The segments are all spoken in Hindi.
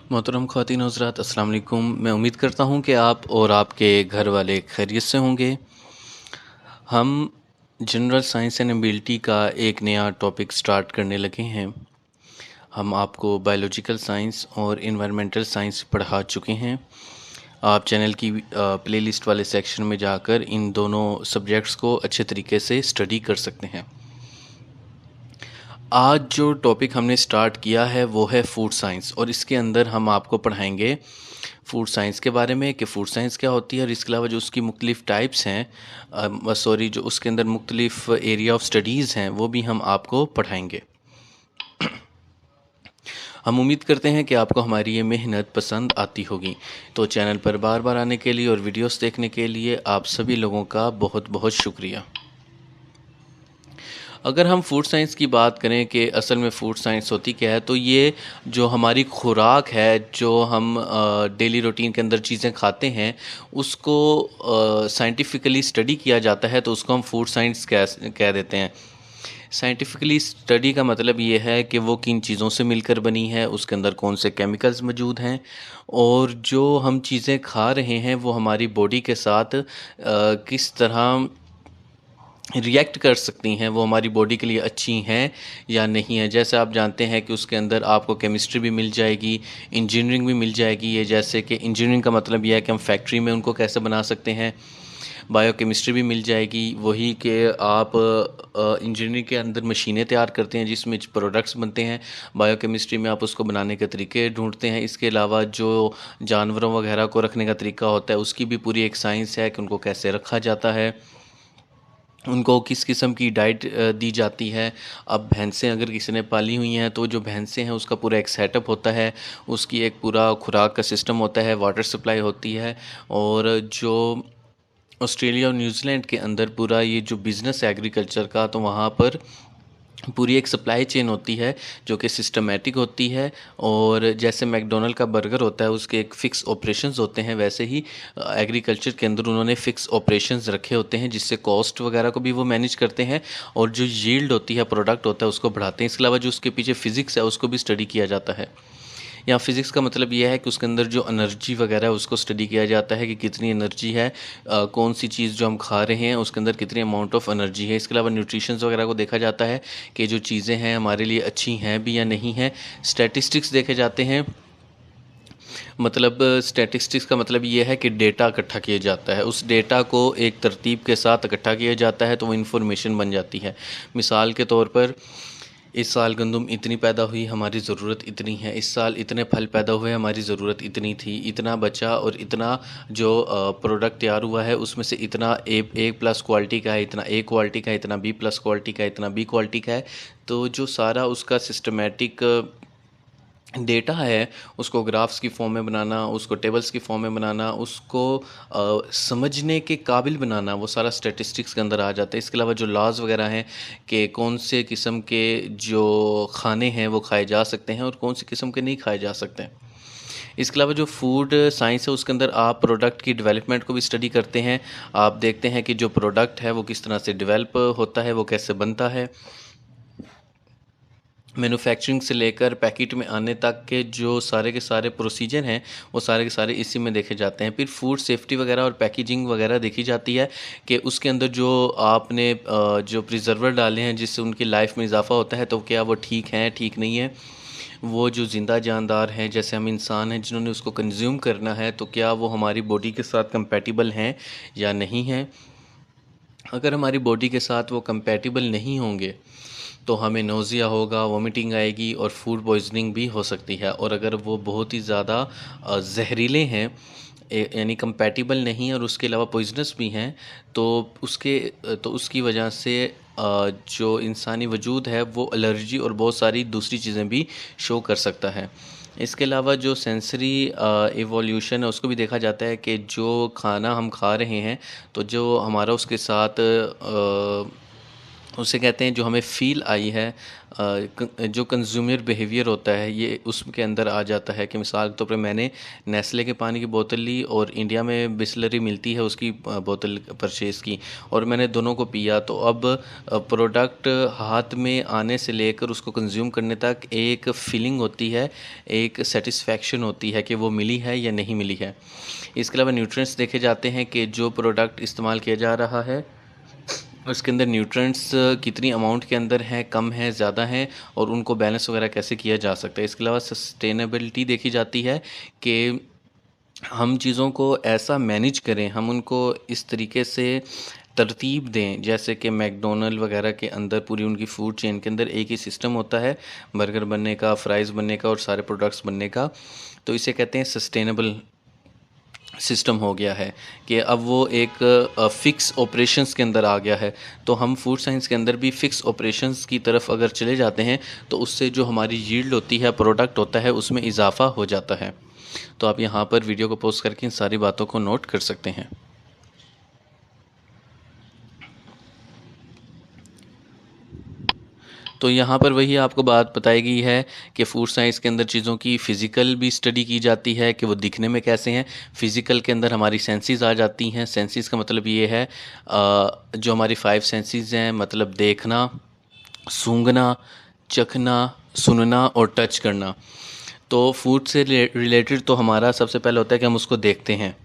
मोहतरम ख़वातीन हज़रात अस्सलाम वालेकुम। मैं उम्मीद करता हूँ कि आप और आपके घर वाले खैरियत से होंगे। हम जनरल साइंस एंड एबिलिटी का एक नया टॉपिक स्टार्ट करने लगे हैं। हम आपको बायोलॉजिकल साइंस और इन्वायरमेंटल साइंस पढ़ा चुके हैं। आप चैनल की प्लेलिस्ट वाले सेक्शन में जाकर इन दोनों सब्जेक्ट्स को अच्छे तरीके से स्टडी कर सकते हैं। आज जो टॉपिक हमने स्टार्ट किया है वो है फूड साइंस, और इसके अंदर हम आपको पढ़ाएंगे फूड साइंस के बारे में कि फ़ूड साइंस क्या होती है, और इसके अलावा जो उसकी मुख्तलिफ़ टाइप्स हैं जो उसके अंदर मुख्तलिफ़ एरिया ऑफ स्टडीज़ हैं वो भी हम आपको पढ़ाएंगे। हम उम्मीद करते हैं कि आपको हमारी ये मेहनत पसंद आती होगी। तो चैनल पर बार बार आने के लिए और वीडियोस देखने के लिए आप सभी लोगों का बहुत बहुत शुक्रिया। अगर हम फूड साइंस की बात करें कि असल में फ़ूड साइंस होती क्या है, तो ये जो हमारी खुराक है, जो हम डेली रूटीन के अंदर चीज़ें खाते हैं, उसको साइंटिफिकली स्टडी किया जाता है, तो उसको हम फूड साइंस कह देते हैं। साइंटिफिकली स्टडी का मतलब ये है कि वो किन चीज़ों से मिलकर बनी है, उसके अंदर कौन से केमिकल्स मौजूद हैं, और जो हम चीज़ें खा रहे हैं वो हमारी बॉडी के साथ किस तरह रिएक्ट कर सकती हैं, वो हमारी बॉडी के लिए अच्छी हैं या नहीं है। जैसे आप जानते हैं कि उसके अंदर आपको केमिस्ट्री भी मिल जाएगी, इंजीनियरिंग भी मिल जाएगी। ये जैसे कि इंजीनियरिंग का मतलब यह है कि हम फैक्ट्री में उनको कैसे बना सकते हैं। बायोकेमिस्ट्री भी मिल जाएगी, वही कि आप इंजीनियरिंग के अंदर मशीनें तैयार करते हैं जिसमें प्रोडक्ट्स बनते हैं। बायोकेमिस्ट्री में आप उसको बनाने के तरीके ढूंढते हैं। इसके अलावा जो जानवरों वगैरह को रखने का तरीका होता है उसकी भी पूरी एक साइंस है कि उनको कैसे रखा जाता है, उनको किस किस्म की डाइट दी जाती है। अब भैंसें अगर किसी ने पाली हुई हैं तो जो भैंसें हैं उसका पूरा एक सेटअप होता है, उसकी एक पूरा खुराक का सिस्टम होता है, वाटर सप्लाई होती है। और जो ऑस्ट्रेलिया और न्यूजीलैंड के अंदर पूरा ये जो बिज़नेस है एग्रीकल्चर का, तो वहाँ पर पूरी एक सप्लाई चेन होती है जो कि सिस्टमेटिक होती है। और जैसे मैकडोनल्ड का बर्गर होता है उसके एक फ़िक्स ऑपरेशंस होते हैं, वैसे ही एग्रीकल्चर के अंदर उन्होंने फ़िक्स ऑपरेशंस रखे होते हैं जिससे कॉस्ट वगैरह को भी वो मैनेज करते हैं, और जो यील्ड होती है, प्रोडक्ट होता है, उसको बढ़ाते हैं। इसके अलावा जो उसके पीछे फ़िज़िक्स है उसको भी स्टडी किया जाता है। यहाँ फ़िज़िक्स का मतलब यह है कि उसके अंदर जो एनर्जी वगैरह है उसको स्टडी किया जाता है कि कितनी एनर्जी है, कौन सी चीज़ जो हम खा रहे हैं उसके अंदर कितनी अमाउंट ऑफ एनर्जी है। इसके अलावा न्यूट्रिशंस वगैरह को देखा जाता है कि जो चीज़ें हैं हमारे लिए अच्छी हैं भी या नहीं हैं। स्टैटिस्टिक्स देखे जाते हैं, मतलब स्टैटिस्टिक्स का मतलब ये है कि डेटा इकट्ठा किया जाता है, उस डेटा को एक तरतीब के साथ इकट्ठा किया जाता है तो वो इन्फॉर्मेशन बन जाती है। मिसाल के तौर पर इस साल गंदम इतनी पैदा हुई, हमारी ज़रूरत इतनी है। इस साल इतने फल पैदा हुए, हमारी ज़रूरत इतनी थी। इतना बचा और इतना जो प्रोडक्ट तैयार हुआ है उसमें से इतना ए प्लस क्वालिटी का है, इतना ए क्वालिटी का है, इतना बी प्लस क्वालिटी का है, इतना बी क्वालिटी का है। तो जो सारा उसका सिस्टमेटिक डेटा है उसको ग्राफ्स की फॉर्म में बनाना, उसको टेबल्स की फॉर्म में बनाना, उसको समझने के काबिल बनाना, वो सारा स्टैटिस्टिक्स के अंदर आ जाता है। इसके अलावा जो लॉज वगैरह हैं कि कौन से किस्म के जो खाने हैं वो खाए जा सकते हैं और कौन से किस्म के नहीं खाए जा सकते हैं। इसके अलावा जो फूड साइंस है उसके अंदर आप प्रोडक्ट की डेवलपमेंट को भी स्टडी करते हैं। आप देखते हैं कि जो प्रोडक्ट है वो किस तरह से डेवलप होता है, वो कैसे बनता है। मैन्युफैक्चरिंग से लेकर पैकेट में आने तक के जो सारे के सारे प्रोसीजर हैं वो सारे के सारे इसी में देखे जाते हैं। फिर फूड सेफ्टी वगैरह और पैकेजिंग वगैरह देखी जाती है कि उसके अंदर जो आपने जो प्रिजर्वर डाले हैं जिससे उनकी लाइफ में इजाफा होता है, तो क्या वो ठीक हैं, ठीक नहीं है। वो जो ज़िंदा जानदार हैं जैसे हम इंसान हैं जिन्होंने उसको कंज्यूम करना है, तो क्या वो हमारी बॉडी के साथ कंपैटिबल हैं या नहीं हैं। अगर हमारी बॉडी के साथ वो कंपैटिबल नहीं होंगे तो हमें नोज़िया होगा, वोमिटिंग आएगी और फूड पॉइजनिंग भी हो सकती है। और अगर वो बहुत ही ज़्यादा जहरीले हैं, यानी कंपैटिबल नहीं और उसके अलावा पॉइजनस भी हैं, तो उसकी वजह से जो इंसानी वजूद है वो एलर्जी और बहुत सारी दूसरी चीज़ें भी शो कर सकता है। इसके अलावा जो सेंसरी एवोल्यूशन है उसको भी देखा जाता है कि जो खाना हम खा रहे हैं तो जो हमारा उसके साथ उसे कहते हैं जो हमें फ़ील आई है, जो कंज्यूमर बिहेवियर होता है ये उसके अंदर आ जाता है कि मिसाल के तौर पे मैंने नेस्ले के पानी की बोतल ली और इंडिया में बिसलरी मिलती है उसकी बोतल परचेज़ की, और मैंने दोनों को पिया। तो अब प्रोडक्ट हाथ में आने से लेकर उसको कंज्यूम करने तक एक फीलिंग होती है, एक सेटिस्फैक्शन होती है कि वो मिली है या नहीं मिली है। इसके अलावा न्यूट्रिएंट्स देखे जाते हैं कि जो प्रोडक्ट इस्तेमाल किया जा रहा है उसके अंदर न्यूट्रिएंट्स कितनी अमाउंट के अंदर हैं, कम है, ज़्यादा हैं, और उनको बैलेंस वगैरह कैसे किया जा सकता है। इसके अलावा सस्टेनेबिलिटी देखी जाती है कि हम चीज़ों को ऐसा मैनेज करें, हम उनको इस तरीके से तरतीब दें जैसे कि मैकडोनल्ड वगैरह के अंदर पूरी उनकी फूड चेन के अंदर एक ही सिस्टम होता है बर्गर बनने का, फ्राइज़ बनने का और सारे प्रोडक्ट्स बनने का। तो इसे कहते हैं सस्टेनेबल सिस्टम हो गया है कि अब वो एक फ़िक्स ऑपरेशंस के अंदर आ गया है। तो हम फूड साइंस के अंदर भी फ़िक्स ऑपरेशंस की तरफ अगर चले जाते हैं तो उससे जो हमारी यील्ड होती है, प्रोडक्ट होता है, उसमें इजाफ़ा हो जाता है। तो आप यहाँ पर वीडियो को पॉज़ करके इन सारी बातों को नोट कर सकते हैं। तो यहाँ पर वही आपको बात बताई गई है कि फूड साइंस के अंदर चीज़ों की फ़िज़िकल भी स्टडी की जाती है कि वो दिखने में कैसे हैं। फ़िज़िकल के अंदर हमारी सेंसेस आ जाती हैं। सेंसेस का मतलब ये है जो हमारी 5 सेंसेस हैं, मतलब देखना, सूंघना, चखना, सुनना और टच करना। तो फूड से रिलेटेड तो हमारा सबसे पहले होता है कि हम उसको देखते हैं,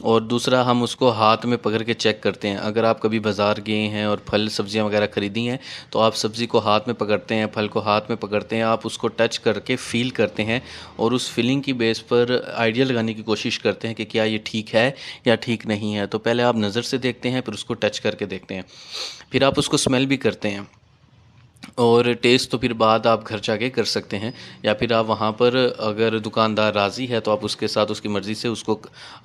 और दूसरा हम उसको हाथ में पकड़ के चेक करते हैं। अगर आप कभी बाज़ार गए हैं और फल सब्जियां वगैरह ख़रीदी हैं तो आप सब्ज़ी को हाथ में पकड़ते हैं, फल को हाथ में पकड़ते हैं, आप उसको टच करके फ़ील करते हैं और उस फीलिंग की बेस पर आइडिया लगाने की कोशिश करते हैं कि क्या ये ठीक है या ठीक नहीं है। तो पहले आप नज़र से देखते हैं, फिर उसको टच करके देखते हैं, फिर आप उसको स्मेल भी करते हैं, और टेस्ट तो फिर बाद आप घर जाके कर सकते हैं, या फिर आप वहाँ पर अगर दुकानदार राज़ी है तो आप उसके साथ उसकी मर्ज़ी से उसको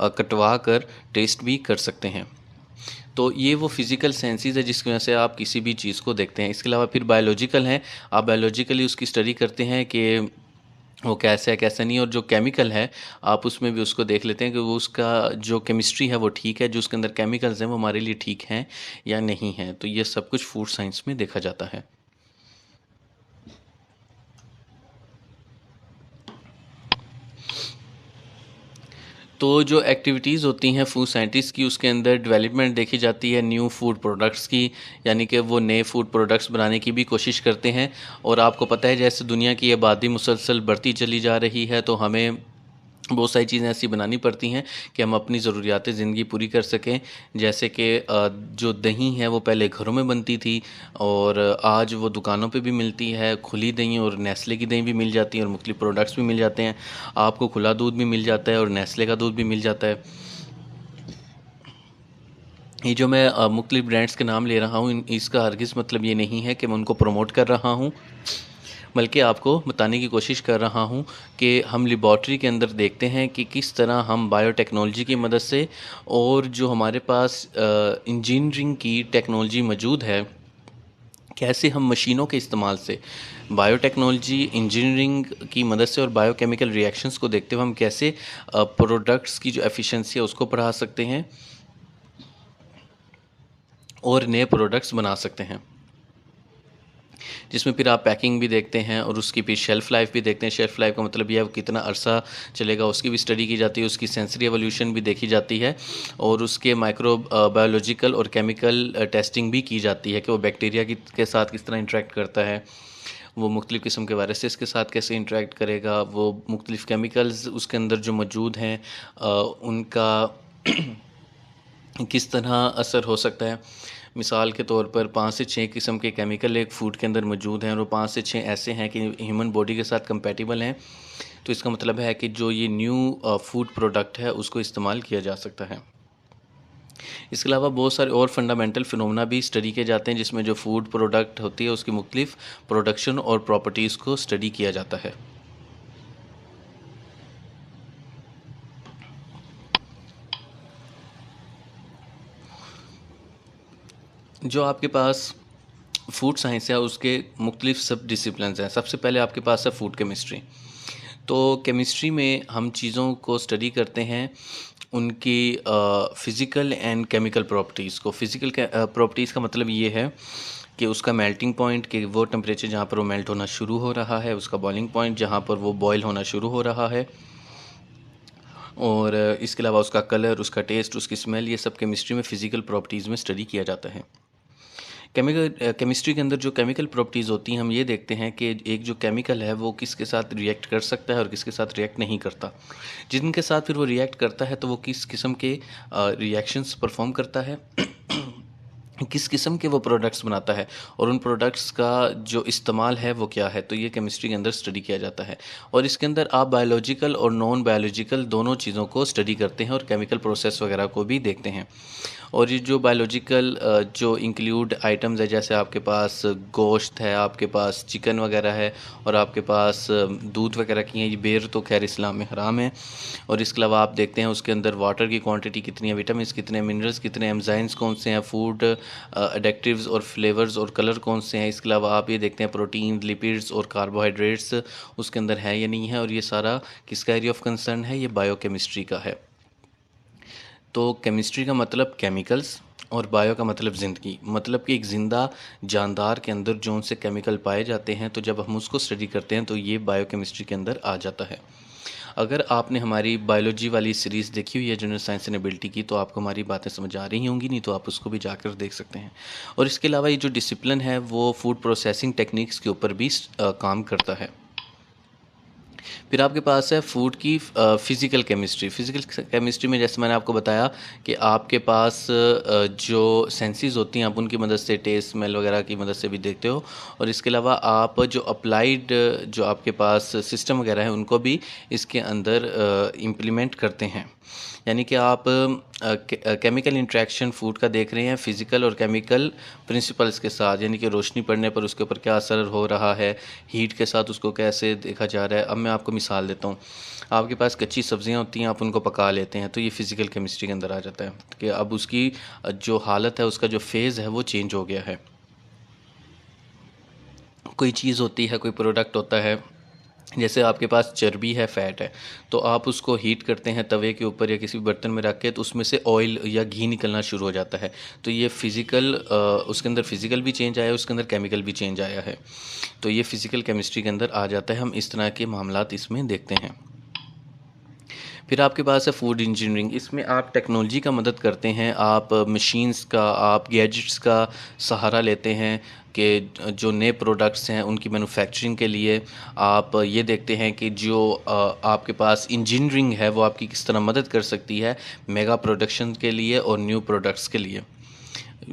कटवा कर टेस्ट भी कर सकते हैं। तो ये वो फिज़िकल सेंसेस है जिसकी वजह से आप किसी भी चीज़ को देखते हैं। इसके अलावा फिर बायोलॉजिकल हैं, आप बायोलॉजिकली उसकी स्टडी करते हैं कि वो कैसा है कैसा नहीं, और जो केमिकल है आप उसमें भी उसको देख लेते हैं कि वो उसका जो केमिस्ट्री है वो ठीक है, जो उसके अंदर केमिकल्स हैं वो हमारे लिए ठीक हैं या नहीं हैं। तो ये सब कुछ फूड साइंस में देखा जाता है। तो जो एक्टिविटीज़ होती हैं फूड साइंटिस्ट की उसके अंदर डेवलपमेंट देखी जाती है न्यू फूड प्रोडक्ट्स की, यानी कि वो नए फूड प्रोडक्ट्स बनाने की भी कोशिश करते हैं। और आपको पता है जैसे दुनिया की आबादी मुसलसल बढ़ती चली जा रही है तो हमें बहुत सारी चीज़ें ऐसी बनानी पड़ती हैं कि हम अपनी ज़रूरियात ज़िंदगी पूरी कर सकें। जैसे कि जो दही है वो पहले घरों में बनती थी और आज वो दुकानों पे भी मिलती है, खुली दही, और नेस्ले की दही भी मिल जाती है और मुख्तलिफ प्रोडक्ट्स भी मिल जाते हैं। आपको खुला दूध भी मिल जाता है और नेस्ले का दूध भी मिल जाता है। ये जो मैं मुख्तलिफ ब्रांड्स के नाम ले रहा हूँ इसका हरगिज़ मतलब ये नहीं है कि मैं उनको प्रमोट कर रहा हूँ, बल्कि आपको बताने की कोशिश कर रहा हूँ कि हम लेबॉर्ट्री के अंदर देखते हैं कि किस तरह हम बायोटेक्नोलॉजी की मदद से, और जो हमारे पास इंजीनियरिंग की टेक्नोलॉजी मौजूद है, कैसे हम मशीनों के इस्तेमाल से बायोटेक्नोलॉजी इंजीनियरिंग की मदद से और बायोकेमिकल रिएक्शंस को देखते हुए हम कैसे प्रोडक्ट्स की जो एफिशिएंसी है उसको बढ़ा सकते हैं और नए प्रोडक्ट्स बना सकते हैं, जिसमें फिर आप पैकिंग भी देखते हैं और उसकी फिर शेल्फ़ लाइफ भी देखते हैं। शेल्फ़ लाइफ का मतलब यह है कितना अरसा चलेगा, उसकी भी स्टडी की जाती है, उसकी सेंसरी एवोल्यूशन भी देखी जाती है, और उसके माइक्रो बायोलॉजिकल और केमिकल टेस्टिंग भी की जाती है कि वो बैक्टीरिया के साथ किस तरह इंटरेक्ट करता है, वो मुख्तलिफ़ किस्म के वायरसेस के साथ कैसे इंटरेक्ट करेगा, वो मुख्तलिफ़ केमिकल्स उसके अंदर जो मौजूद हैं उनका किस तरह असर हो सकता है। मिसाल के तौर पर 5 से 6 किस्म के केमिकल एक फ़ूड के अंदर मौजूद हैं और वो 5 से 6 ऐसे हैं कि ह्यूमन बॉडी के साथ कंपैटिबल हैं। तो इसका मतलब है कि जो ये न्यू फूड प्रोडक्ट है उसको इस्तेमाल किया जा सकता है। इसके अलावा बहुत सारे और फंडामेंटल फिनोमेना भी स्टडी किए जाते हैं जिसमें जो फूड प्रोडक्ट होती है उसकी मुख्तलिफ प्रोडक्शन और प्रॉपर्टीज़ को स्टडी किया जाता है। जो आपके पास फूड साइंस है उसके मुख्तलिफ सब डिसिप्लिन्स हैं। सबसे पहले आपके पास है फूड केमिस्ट्री। तो केमिस्ट्री में हम चीज़ों को स्टडी करते हैं उनकी फ़िज़िकल एंड केमिकल प्रॉपर्टीज़ को। फ़िज़िकल प्रॉपर्टीज़ का मतलब ये है कि उसका मेल्टिंग पॉइंट, कि वो टेम्परेचर जहाँ पर वो मेल्ट होना शुरू हो रहा है, उसका बॉइलिंग पॉइंट जहाँ पर वो बॉयल होना शुरू हो रहा है, और इसके अलावा उसका कलर, उसका टेस्ट, उसकी स्मेल, ये सब केमिस्ट्री में फ़िज़िकल प्रॉपर्टीज़ में स्टडी किया जाता है। केमिस्ट्री के अंदर जो केमिकल प्रॉपर्टीज़ होती हैं, हम ये देखते हैं कि एक जो केमिकल है वो किसके साथ रिएक्ट कर सकता है और किसके साथ रिएक्ट नहीं करता। जिनके साथ फिर वो रिएक्ट करता है तो वो किस किस्म के रिएक्शंस परफॉर्म करता है, किस किस्म के वो प्रोडक्ट्स बनाता है, और उन प्रोडक्ट्स का जो इस्तेमाल है वो क्या है। तो ये केमिस्ट्री के अंदर स्टडी किया जाता है, और इसके अंदर आप बायोलॉजिकल और नॉन बायोलॉजिकल दोनों चीज़ों को स्टडी करते हैं और केमिकल प्रोसेस वगैरह को भी देखते हैं। और ये जो बायोलॉजिकल जो इंक्लूड आइटम्स है, जैसे आपके पास गोश्त है, आपके पास चिकन वगैरह है, और आपके पास दूध वगैरह की है, ये बेर तो खैर इस्लाम में हराम है। और इसके अलावा आप देखते हैं उसके अंदर वाटर की क्वांटिटी कितनी है, विटामिन्स कितने हैं, मिनरल्स कितने हैं, एंजाइम्स कौन से हैं, फूड एडिक्टिव्स और फ्लेवर्स और कलर कौन से हैं। इसके अलावा आप ये देखते हैं प्रोटीन, लिपिड्स और कार्बोहाइड्रेट्स उसके अंदर है या नहीं है, और ये सारा किसका एरिया ऑफ कंसर्न है, ये बायोकेमिस्ट्री का है। तो केमिस्ट्री का मतलब केमिकल्स, और बायो का मतलब ज़िंदगी, मतलब कि एक ज़िंदा जानदार के अंदर जो उनसे केमिकल पाए जाते हैं, तो जब हम उसको स्टडी करते हैं तो ये बायोकेमिस्ट्री के अंदर आ जाता है। अगर आपने हमारी बायोलॉजी वाली सीरीज़ देखी हुई है जनरल साइंस एंड एबिलिटी की, तो आपको हमारी बातें समझ आ रही होंगी, नहीं तो आप उसको भी जाकर देख सकते हैं। और इसके अलावा ये जो डिसिप्लिन है वो फूड प्रोसेसिंग टेक्निक्स के ऊपर भी काम करता है। फिर आपके पास है फूड की फ़िज़िकल केमिस्ट्री। फ़िज़िकल केमिस्ट्री में जैसे मैंने आपको बताया कि आपके पास जो सेंसेस होती हैं, आप उनकी मदद से टेस्ट, स्मेल वगैरह की मदद से भी देखते हो, और इसके अलावा आप जो अप्लाइड जो आपके पास सिस्टम वगैरह है उनको भी इसके अंदर इम्प्लीमेंट करते हैं। यानी कि आप केमिकल इंट्रैक्शन फूड का देख रहे हैं फिज़िकल और केमिकल प्रिंसिपल्स के साथ, यानी कि रोशनी पड़ने पर उसके ऊपर क्या असर हो रहा है, हीट के साथ उसको कैसे देखा जा रहा है। अब मैं आपको मिसाल देता हूँ, आपके पास कच्ची सब्जियां होती हैं, आप उनको पका लेते हैं, तो ये फ़िज़िकल केमिस्ट्री के अंदर आ जाता है कि अब उसकी जो हालत है, उसका जो फेज़ है वो चेंज हो गया है। कोई चीज़ होती है, कोई प्रोडक्ट होता है, जैसे आपके पास चर्बी है, फैट है, तो आप उसको हीट करते हैं तवे के ऊपर या किसी बर्तन में रख के, तो उसमें से ऑयल या घी निकलना शुरू हो जाता है। तो ये फ़िज़िकल उसके अंदर फ़िज़िकल भी चेंज आया है, उसके अंदर केमिकल भी चेंज आया है, तो ये फ़िज़िकल केमिस्ट्री के अंदर आ जाता है। हम इस तरह के मामलात इसमें देखते हैं। फिर आपके पास है फूड इंजीनियरिंग। इसमें आप टेक्नोलॉजी का मदद करते हैं, आप मशीन्स का, आप गैजेट्स का सहारा लेते हैं कि जो नए प्रोडक्ट्स हैं उनकी मैन्युफैक्चरिंग के लिए आप ये देखते हैं कि जो आपके पास इंजीनियरिंग है वो आपकी किस तरह मदद कर सकती है मेगा प्रोडक्शन के लिए और न्यू प्रोडक्ट्स के लिए।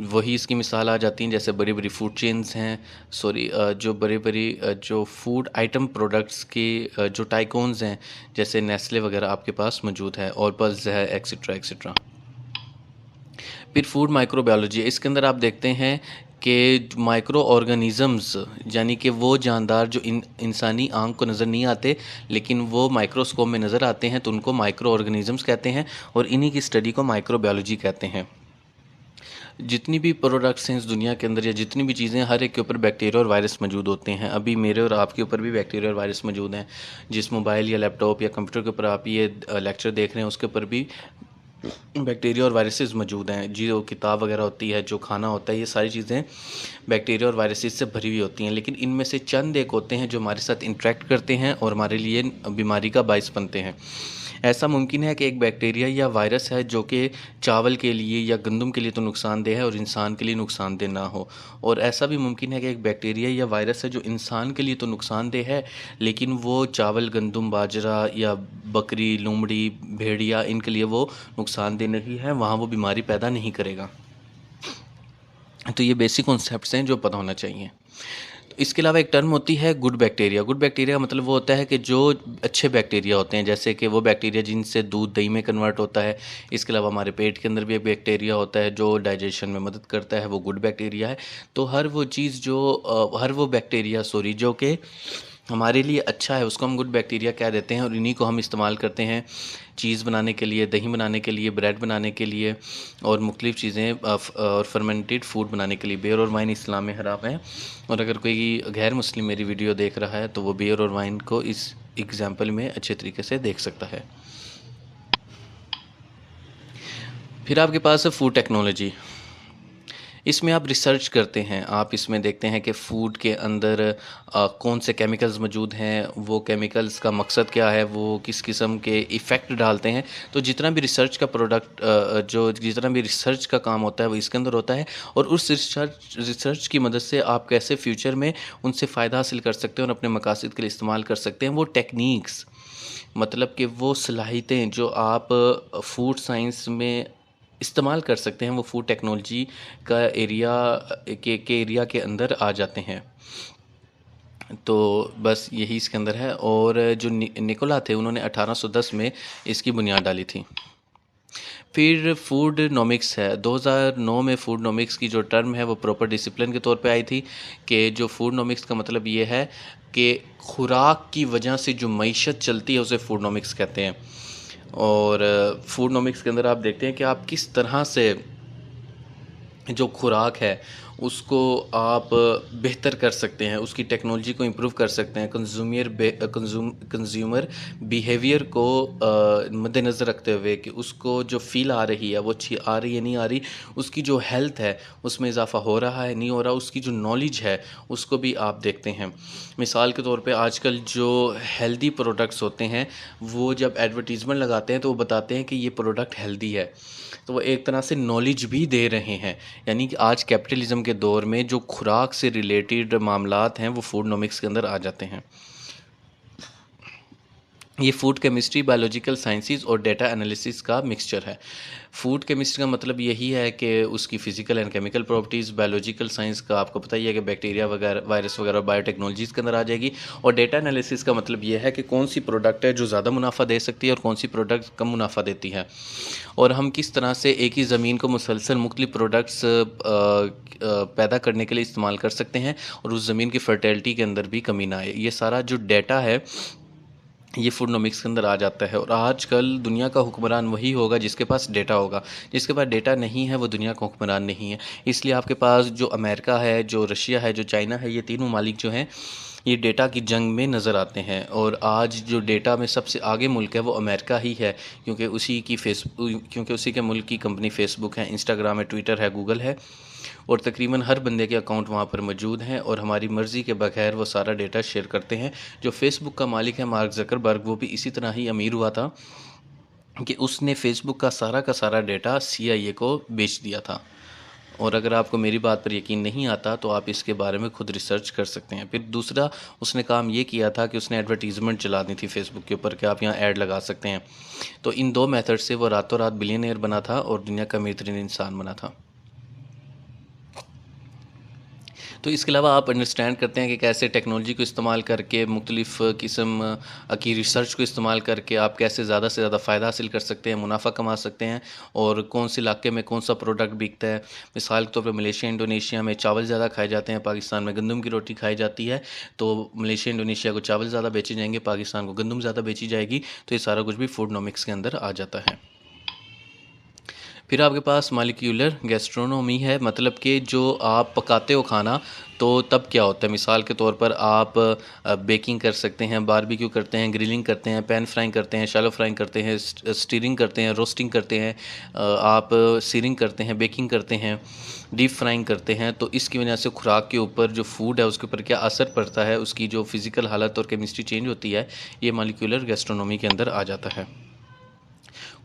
वही इसकी मिसाल आ जाती हैं, जैसे बड़ी बड़ी फूड चेन्स हैं, सॉरी जो बड़ी बड़ी जो फूड आइटम प्रोडक्ट्स की जो टाइकोन्स हैं, जैसे नेस्ले वगैरह आपके पास मौजूद है, और पल्स है, एक्सेट्रा एक्सेट्रा। फिर फूड माइक्रोबायोलॉजी, इसके अंदर आप देखते हैं कि माइक्रो ऑर्गेनिज़म्स, यानी कि वो जानदार जो इंसानी आंख को नज़र नहीं आते लेकिन वो माइक्रोस्कोप में नज़र आते हैं, तो उनको माइक्रो ऑर्गेनिज़म्स कहते हैं, और इन्हीं की स्टडी को माइक्रोबायोलॉजी कहते हैं। जितनी भी प्रोडक्ट्स हैं इस दुनिया के अंदर, या जितनी भी चीज़ें, हर एक के ऊपर बैक्टीरिया और वायरस मौजूद होते हैं। अभी मेरे और आपके ऊपर भी बैक्टीरिया और वायरस मौजूद हैं। जिस मोबाइल या लैपटॉप या कंप्यूटर के ऊपर आप ये लेक्चर देख रहे हैं, उसके ऊपर भी बैक्टीरिया और वायरसेस मौजूद हैं। जो किताब वगैरह होती है, जो खाना होता है, ये सारी चीज़ें बैक्टीरिया और वायरसेस से भरी हुई होती हैं, लेकिन इनमें से चंद एक होते हैं जो हमारे साथ इंटरेक्ट करते हैं और हमारे लिए बीमारी का बायस बनते हैं। ऐसा मुमकिन है कि एक बैक्टीरिया या वायरस है जो कि चावल के लिए या गंदम के लिए तो नुकसानदेह है और इंसान के लिए नुकसानदेह ना हो, और ऐसा भी मुमकिन है कि एक बैक्टीरिया या वायरस है जो इंसान के लिए तो नुकसानदेह है, लेकिन वो चावल, गंदम, बाजरा या बकरी, लोमड़ी, भेड़िया, इनके लिए वो नुकसानदेह नहीं है, वहाँ वो बीमारी पैदा नहीं करेगा। तो ये बेसिक कॉन्सेप्ट्स हैं जो पता होना चाहिए। तो इसके अलावा एक टर्म होती है गुड बैक्टीरिया। गुड बैक्टीरिया का मतलब वो होता है कि जो अच्छे बैक्टीरिया होते हैं, जैसे कि वो बैक्टीरिया जिनसे दूध दही में कन्वर्ट होता है। इसके अलावा हमारे पेट के अंदर भी एक बैक्टीरिया होता है जो डाइजेशन में मदद करता है, वो गुड बैक्टीरिया है। तो हर वो चीज़ जो हर वो बैक्टीरिया सॉरी जो कि हमारे लिए अच्छा है, उसको हम गुड बैक्टीरिया कह देते हैं, और इन्हीं को हम इस्तेमाल करते हैं चीज़ बनाने के लिए, दही बनाने के लिए, ब्रेड बनाने के लिए, और मुख्तलिफ़ चीज़ें और फर्मेंटेड फूड बनाने के लिए। बियर और वाइन इस्लाम में हराम है, और अगर कोई गैर मुस्लिम मेरी वीडियो देख रहा है तो वो बियर और वाइन को इस एग्जाम्पल में अच्छे तरीके से देख सकता है। फिर आपके पास है फूड टेक्नोलॉजी। इसमें आप रिसर्च करते हैं, आप इसमें देखते हैं कि फ़ूड के अंदर कौन से केमिकल्स मौजूद हैं, वो केमिकल्स का मकसद क्या है, वो किस किस्म के इफ़ेक्ट डालते हैं। तो जितना भी रिसर्च का प्रोडक्ट जो जितना भी रिसर्च का काम होता है वो इसके अंदर होता है, और उस रिसर्च की मदद से आप कैसे फ्यूचर में उनसे फ़ायदा हासिल कर सकते हैं और अपने मकासद के लिए इस्तेमाल कर सकते हैं। वो टेक्निक्स, मतलब कि वो सलाहियतें जो आप फूड साइंस में इस्तेमाल कर सकते हैं, वो फूड टेक्नोलॉजी का एरिया के एरिया के अंदर आ जाते हैं। तो बस यही इसके अंदर है। और जो निकोला थे, उन्होंने 1810 में इसकी बुनियाद डाली थी। फिर फूड नोमिक्स है। 2009 में फूड नोमिक्स की जो टर्म है वो प्रॉपर डिसिप्लिन के तौर पे आई थी, कि जो फूड नोमिक्स का मतलब ये है कि खुराक की वजह से जो मईशत चलती है उसे फूड नोमिक्स कहते हैं। और फूड नोमिक्स के अंदर आप देखते हैं कि आप किस तरह से जो खुराक है उसको आप बेहतर कर सकते हैं, उसकी टेक्नोलॉजी को इम्प्रूव कर सकते हैं, कंज्यूमर बिहेवियर को मद्देनज़र रखते हुए कि उसको जो फ़ील आ रही है वो अच्छी आ रही है नहीं आ रही, उसकी जो हेल्थ है उसमें इजाफ़ा हो रहा है नहीं हो रहा, उसकी जो नॉलेज है उसको भी आप देखते हैं। मिसाल के तौर पे आजकल जो हेल्दी प्रोडक्ट्स होते हैं वो जब एडवर्टीज़मेंट लगाते हैं तो वो बताते हैं कि ये प्रोडक्ट हेल्दी है, तो वो एक तरह से नॉलेज भी दे रहे हैं। यानी कि आज कैपिटलिज्म के दौर में जो खुराक से रिलेटेड मामलात हैं वो फूड नोमिक्स के अंदर आ जाते हैं। ये फूड केमिस्ट्री, बायोलॉजिकल साइंसेस और डेटा एनालिसिस का मिक्सचर है। फूड केमिस्ट्री का मतलब यही है कि उसकी physical and chemical properties, biological science का आपको पता ही है कि बैक्टीरिया वगैरह, वायरस वगैरह, बायोटेक्नोलॉजीज़ के अंदर आ जाएगी। और डेटा एनालिसिस का मतलब यह है कि कौन सी प्रोडक्ट है जो ज़्यादा मुनाफा दे सकती है और कौन सी प्रोडक्ट कम मुनाफा देती है, और हम किस तरह से एक ही ज़मीन को मुसलसल मुख्तलिफ प्रोडक्ट्स पैदा करने के लिए इस्तेमाल कर सकते हैं और उस ज़मीन की फर्टिलिटी के अंदर भी कमी ना आए। ये सारा जो डेटा है ये फूड नोमिक्स के अंदर आ जाता है। और आजकल दुनिया का हुक्मरान वही होगा जिसके पास डेटा होगा, जिसके पास डेटा नहीं है वो दुनिया का हुक्मरान नहीं है। इसलिए आपके पास जो अमेरिका है, जो रशिया है, जो चाइना है, ये तीन ममालिक जो हैं ये डेटा की जंग में नज़र आते हैं। और आज जो डेटा में सबसे आगे मुल्क है वो अमेरिका ही है, क्योंकि उसी के मुल्क की कंपनी फेसबुक है, इंस्टाग्राम है, ट्विटर है, गूगल है, और तकरीबन हर बंदे के अकाउंट वहाँ पर मौजूद हैं और हमारी मर्ज़ी के बगैर वो सारा डेटा शेयर करते हैं। जो फेसबुक का मालिक है मार्क ज़करबर्ग, वो भी इसी तरह ही अमीर हुआ था कि उसने फेसबुक का सारा डेटा CIA को बेच दिया था। और अगर आपको मेरी बात पर यकीन नहीं आता तो आप इसके बारे में खुद रिसर्च कर सकते हैं। फिर दूसरा उसने काम ये किया था कि उसने एडवर्टीज़मेंट चला दी थी फेसबुक के ऊपर कि आप यहाँ ऐड लगा सकते हैं। तो इन दो मेथड से वो रातों रात बिलियनियर बना था और दुनिया का अमीर तरीन इंसान बना था। तो इसके अलावा आप अंडरस्टैंड करते हैं कि कैसे टेक्नोलॉजी को इस्तेमाल करके, मुख्तलिफ़ किस्म की रिसर्च को इस्तेमाल करके आप कैसे ज़्यादा से ज़्यादा फ़ायदा हासिल कर सकते हैं, मुनाफा कमा सकते हैं, और कौन से इलाके में कौन सा प्रोडक्ट बिकता है। मिसाल के तौर पर मलेशिया, इंडोनेशिया में चावल ज़्यादा खाए जाते हैं, पाकिस्तान में गंदम की रोटी खाई जाती है। तो मलेशिया, इंडोनेशिया को चावल ज़्यादा बेचे जाएंगे, पाकिस्तान को गंदम ज़्यादा बेची जाएगी। तो ये सारा कुछ भी फूड नोमिक्स के अंदर आ जाता है। फिर आपके पास मालिक्यूलर गैस्ट्रोनोमी है, मतलब कि जो आप पकाते हो खाना तो तब क्या होता है। मिसाल के तौर पर आप बेकिंग कर सकते हैं, बारबेक्यू करते हैं, ग्रिलिंग करते हैं, पैन फ्राइंग करते हैं, शैलो फ्राइंग करते हैं, स्टीरिंग करते हैं, रोस्टिंग करते हैं, आप सीरिंग करते हैं, बेकिंग करते हैं, डीप फ्राइंग करते हैं। तो इसकी वजह से खुराक के ऊपर जो फूड है उसके ऊपर क्या असर पड़ता है, उसकी जो फिज़िकल हालत और केमिस्ट्री चेंज होती है, ये मालिक्यूलर गैस्ट्रोनोमी के अंदर आ जाता है।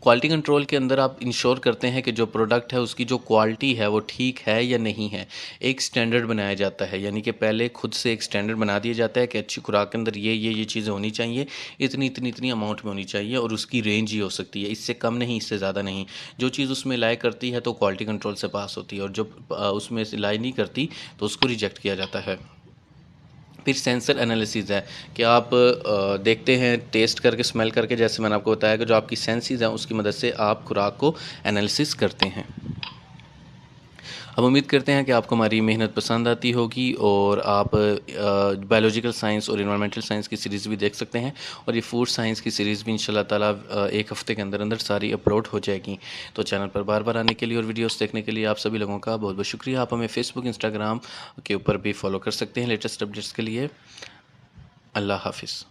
क्वालिटी कंट्रोल के अंदर आप इंश्योर करते हैं कि जो प्रोडक्ट है उसकी जो क्वालिटी है वो ठीक है या नहीं है। एक स्टैंडर्ड बनाया जाता है, यानी कि पहले खुद से एक स्टैंडर्ड बना दिया जाता है कि अच्छी खुराक के अंदर ये चीज़ें होनी चाहिए, इतनी अमाउंट में होनी चाहिए, और उसकी रेंज ही हो सकती है, इससे कम नहीं, इससे ज़्यादा नहीं। जो चीज़ उसमें लाए करती है तो क्वालिटी कंट्रोल से पास होती है, और जो उसमें से लाई नहीं करती तो उसको रिजेक्ट किया जाता है। फिर सेंसर एनालिसिस है कि आप देखते हैं, टेस्ट करके, स्मेल करके, जैसे मैंने आपको बताया कि जो आपकी सेंसेस हैं उसकी मदद से आप खुराक को एनालिसिस करते हैं। अब उम्मीद करते हैं कि आपको हमारी मेहनत पसंद आती होगी और आप बायोलॉजिकल साइंस और इन्वायरमेंटल साइंस की सीरीज़ भी देख सकते हैं, और ये फूड साइंस की सीरीज़ भी इंशाल्लाह ताला एक हफ़्ते के अंदर अंदर सारी अपलोड हो जाएगी। तो चैनल पर बार बार आने के लिए और वीडियोस देखने के लिए आप सभी लोगों का बहुत बहुत शुक्रिया। आप हमें फेसबुक, इंस्टाग्राम के ऊपर भी फॉलो कर सकते हैं लेटेस्ट अपडेट्स के लिए। अल्लाह हाफिज़।